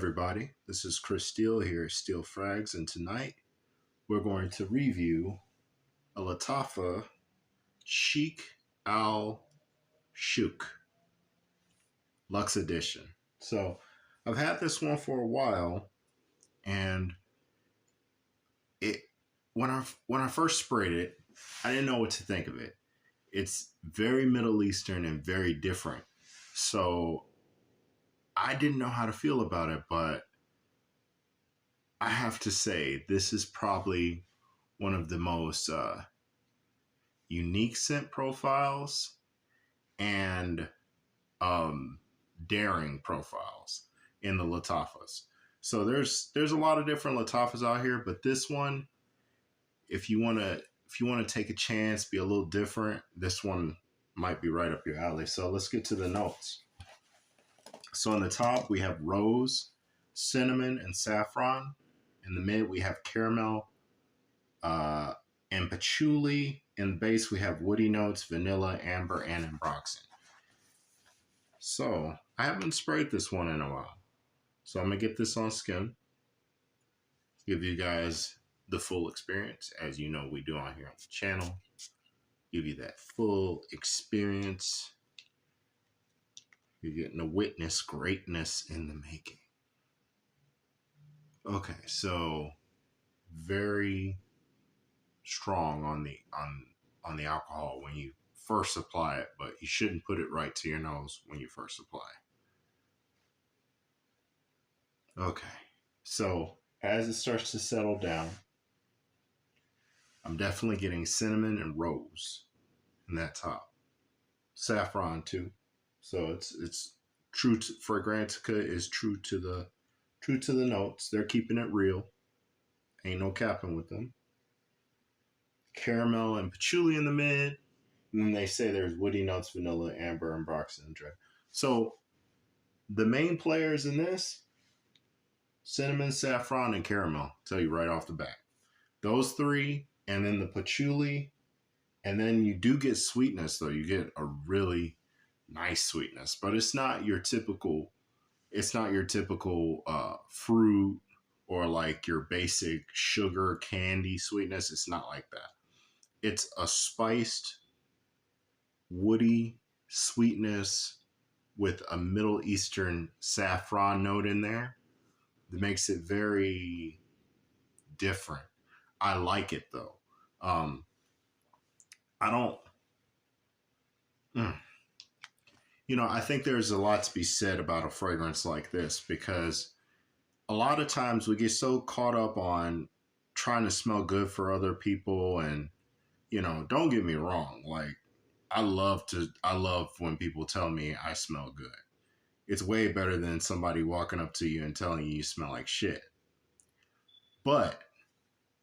everybody. This is Chris Steele here at Steel Frags, and tonight we're going to review a LATTAFA Sheik Al Shuyukh Luxe Edition. So I've had this one for a while, and it when I first sprayed it, I didn't know what to think of it. It's very Middle Eastern and very different. So I didn't know how to feel about it, but I have to say this is probably one of the most unique scent profiles and daring profiles in the LATTAFAs. So there's a lot of different LATTAFAs out here, but this one, if you wanna take a chance, be a little different, this one might be right up your alley. So let's get to the notes. So on the top we have rose, cinnamon, and saffron. In the mid we have caramel and patchouli. In the base we have woody notes, vanilla, amber, and ambroxan. So I haven't sprayed this one in a while. So I'm gonna get this on skin, give you guys the full experience, as you know we do on here on the channel. Give you that full experience. You're getting to witness greatness in the making. Okay, so very strong on the alcohol when you first apply it, but you shouldn't put it right to your nose when you first apply. Okay, so as it starts to settle down, I'm definitely getting cinnamon and rose in that top. Saffron too. So it's true to Fragrantica is true to the notes. They're keeping it real. Ain't no capping with them. Caramel and patchouli in the mid. And then they say there's woody notes, vanilla, amber, and ambroxan. So the main players in this, cinnamon, saffron, and caramel. I'll tell you right off the bat. Those three, and then the patchouli, and then you do get sweetness though. You get a really nice sweetness, but it's not your typical fruit or like your basic sugar candy sweetness. It's not like that. It's a spiced, woody sweetness with a Middle Eastern saffron note in there that makes it very different. I like it though. I don't. I think there's a lot to be said about a fragrance like this, because a lot of times we get so caught up on trying to smell good for other people. And, don't get me wrong. Like, I love when people tell me I smell good. It's way better than somebody walking up to you and telling you smell like shit. But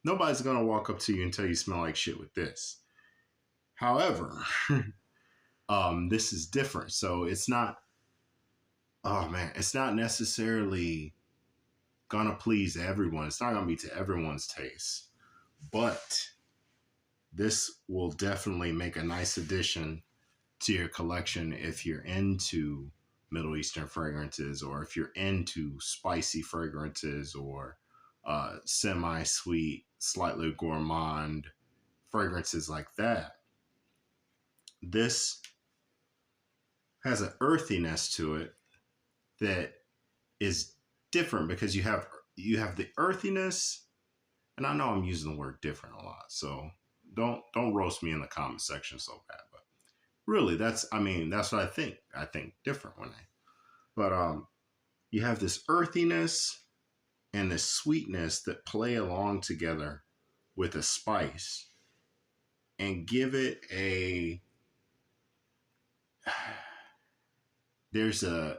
nobody's going to walk up to you and tell you smell like shit with this. However, this is different. So it's not necessarily gonna please everyone. It's not gonna be to everyone's taste, but this will definitely make a nice addition to your collection if you're into Middle Eastern fragrances, or if you're into spicy fragrances, or semi-sweet, slightly gourmand fragrances like that. This has an earthiness to it that is different, because you have the earthiness, and I know I'm using the word different a lot, so don't roast me in the comment section so bad, but really that's what I think. I think different but you have this earthiness and this sweetness that play along together with a spice and give it there's a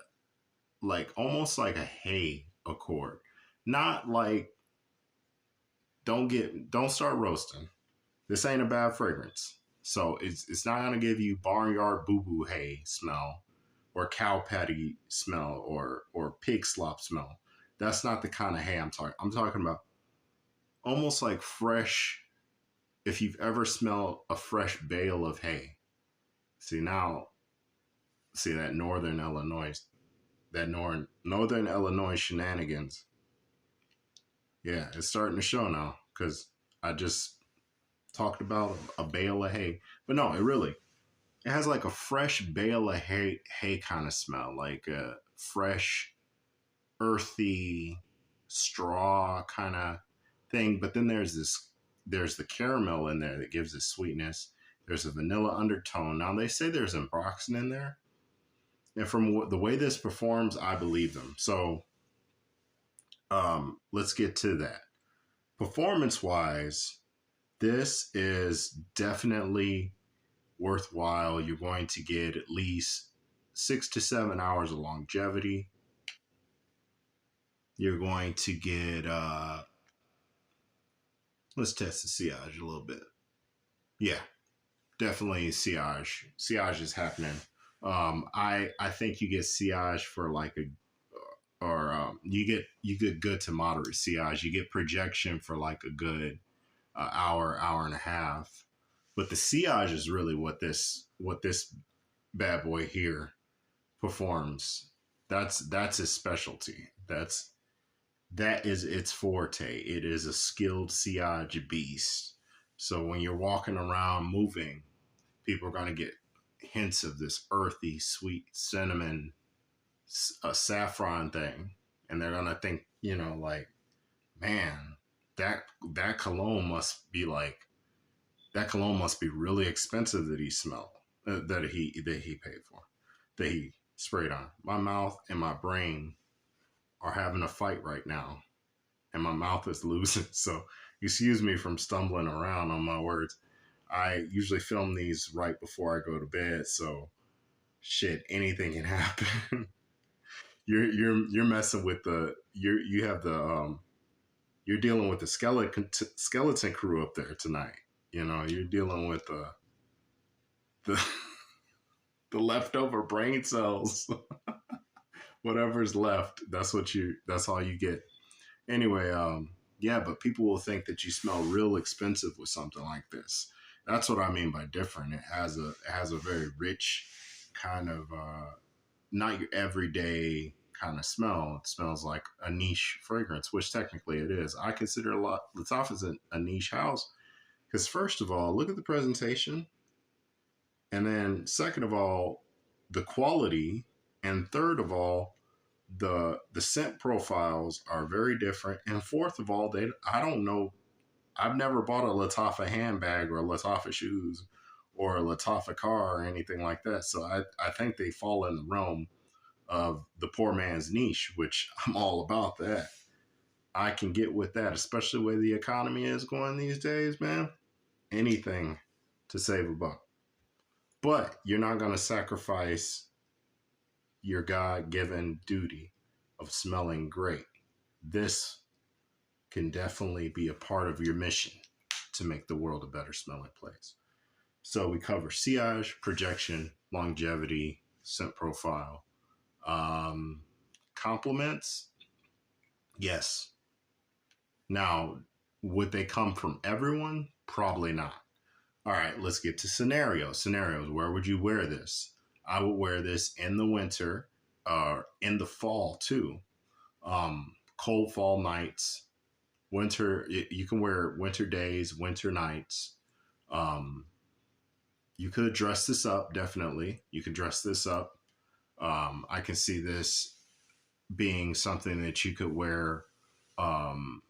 almost like a hay accord. Not like, don't start roasting. This ain't a bad fragrance. So it's not gonna give you barnyard boo-boo hay smell, or cow patty smell, or pig slop smell. That's not the kind of hay I'm talking. I'm talking about almost like fresh, if you've ever smelled a fresh bale of hay. See that Northern Illinois that Northern Illinois shenanigans. Yeah, it's starting to show now because I just talked about a bale of hay, but no, it has like a fresh bale of hay kind of smell, like a fresh, earthy straw kind of thing. But then there's the caramel in there that gives it sweetness. There's a vanilla undertone. Now they say there's ambroxan in there, and from the way this performs, I believe them. So let's get to that. Performance wise, this is definitely worthwhile. You're going to get at least 6 to 7 hours of longevity. You're going to get, let's test the sillage a little bit. Yeah, definitely sillage. Sillage is happening. I think you get sillage for like a, or you get good to moderate sillage. You get projection for like a good hour and a half. But the sillage is really what this bad boy here performs. That's his specialty. That is its forte. It is a skilled sillage beast. So when you're walking around moving, people are going to get hints of this earthy, sweet cinnamon, saffron thing, and they're going to think, like, man, that that cologne must be like that cologne must be really expensive that he smelled, that he paid for, that he sprayed on. My mouth and my brain are having a fight right now, and my mouth is losing. So excuse me from stumbling around on my words. I usually film these right before I go to bed, so shit, anything can happen. You're messing with you have the you're dealing with the skeleton crew up there tonight. You're dealing with the the leftover brain cells. Whatever's left, that's all you get. Anyway, yeah, but people will think that you smell real expensive with something like this. That's what I mean by different. It has a very rich kind of not your everyday kind of smell. It smells like a niche fragrance, which technically it is. I consider LATTAFA as a niche house because first of all, look at the presentation, and then second of all, the quality, and third of all, the scent profiles are very different, and fourth of all, they I don't know, I've never bought a LATTAFA handbag or LATTAFA shoes or a LATTAFA car or anything like that. So I think they fall in the realm of the poor man's niche, which I'm all about that. I can get with that, especially the way the economy is going these days, man. Anything to save a buck. But you're not going to sacrifice your God given duty of smelling great. This can definitely be a part of your mission to make the world a better smelling place. So we cover sillage, projection, longevity, scent profile. Compliments, yes. Now, would they come from everyone? Probably not. All right, let's get to scenarios. Scenarios, where would you wear this? I would wear this in the winter, in the fall too. Cold fall nights, winter. You can wear winter days, winter nights. Um, you could dress this up. Definitely, you could dress this up. I can see this being something that you could wear. Um,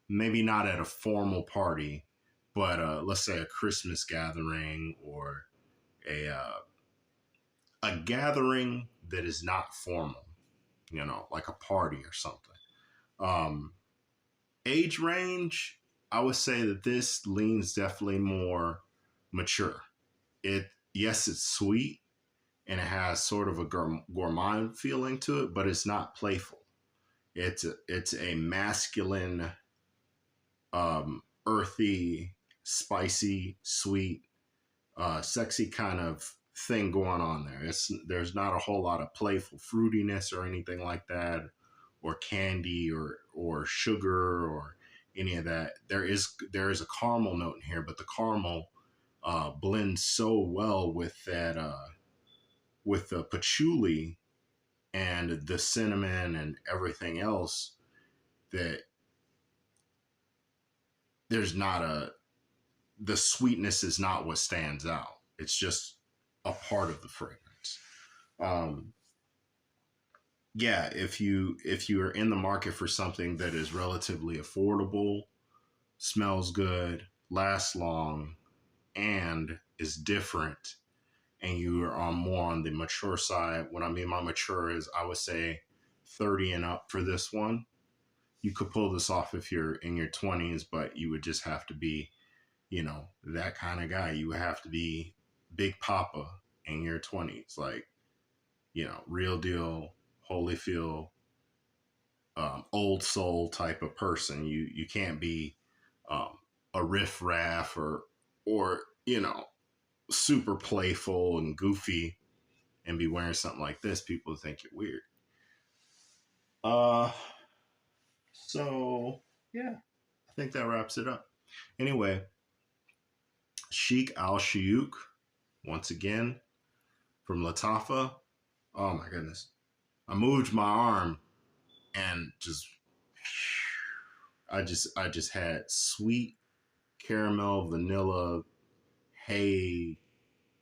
Maybe not at a formal party, but let's say a Christmas gathering or a gathering that is not formal, like a party or something. Um, Age range, I would say that this leans definitely more mature. Yes, it's sweet and it has sort of a gourmand feeling to it, but it's not playful. It's a masculine, earthy, spicy, sweet, sexy kind of thing going on there. There's not a whole lot of playful fruitiness or anything like that, or candy or sugar or any of that. There is a caramel note in here, but the caramel blends so well with that with the patchouli and the cinnamon and everything else, that there's not a, the sweetness is not what stands out. It's just a part of the fragrance. Um, yeah, if you are in the market for something that is relatively affordable, smells good, lasts long, and is different, and you are on more on the mature side. What I mean by mature is, I would say 30 and up for this one. You could pull this off if you're in your 20s, but you would just have to be, you know, that kind of guy. You would have to be Big Papa in your 20s, like, you know, real deal, Holyfield, old soul type of person. You can't be um, a riff raff or you know, super playful and goofy and be wearing something like this. People think you're weird. Uh, so yeah, I think that wraps it up. Anyway, Sheik Al Shuyukh, once again from LATTAFA. Oh my goodness, I moved my arm and I just had sweet caramel, vanilla, hay,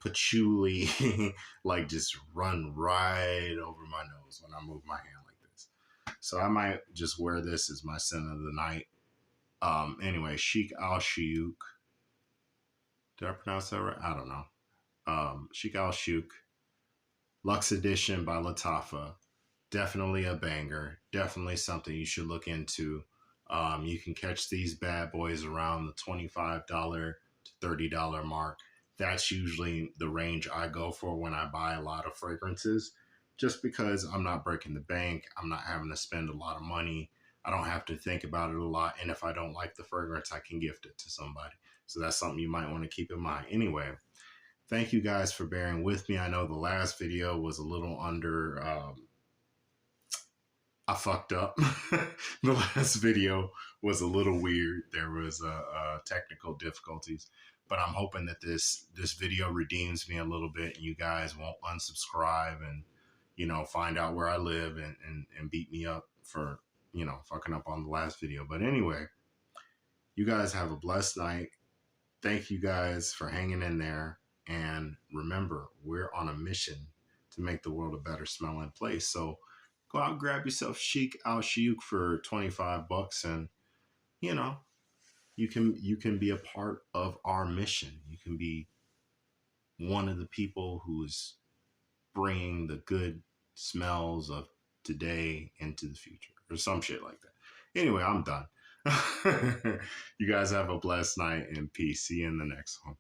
patchouli, like just run right over my nose when I move my hand like this. So I might just wear this as my scent of the night. Anyway, Sheik Al Shuyukh. Did I pronounce that right? I don't know. Sheik Al Shuyukh, Luxe Edition by LATTAFA. Definitely a banger. Definitely something you should look into. You can catch these bad boys around the $25 to $30 mark. That's usually the range I go for when I buy a lot of fragrances, just because I'm not breaking the bank. I'm not having to spend a lot of money. I don't have to think about it a lot. And if I don't like the fragrance, I can gift it to somebody. So that's something you might want to keep in mind. Anyway, thank you guys for bearing with me. I know the last video was a little under I fucked up. The last video was a little weird. There was technical difficulties, but I'm hoping that this video redeems me a little bit, and you guys won't unsubscribe and, you know, find out where I live and beat me up for, you know, fucking up on the last video. But anyway, you guys have a blessed night. Thank you guys for hanging in there, and remember, we're on a mission to make the world a better smelling place. So go out and grab yourself Sheik Al Shuyukh for $25, and you know, you can be a part of our mission. You can be one of the people who's bringing the good smells of today into the future, or some shit like that. Anyway, I'm done. You guys have a blessed night and peace. See you in the next one.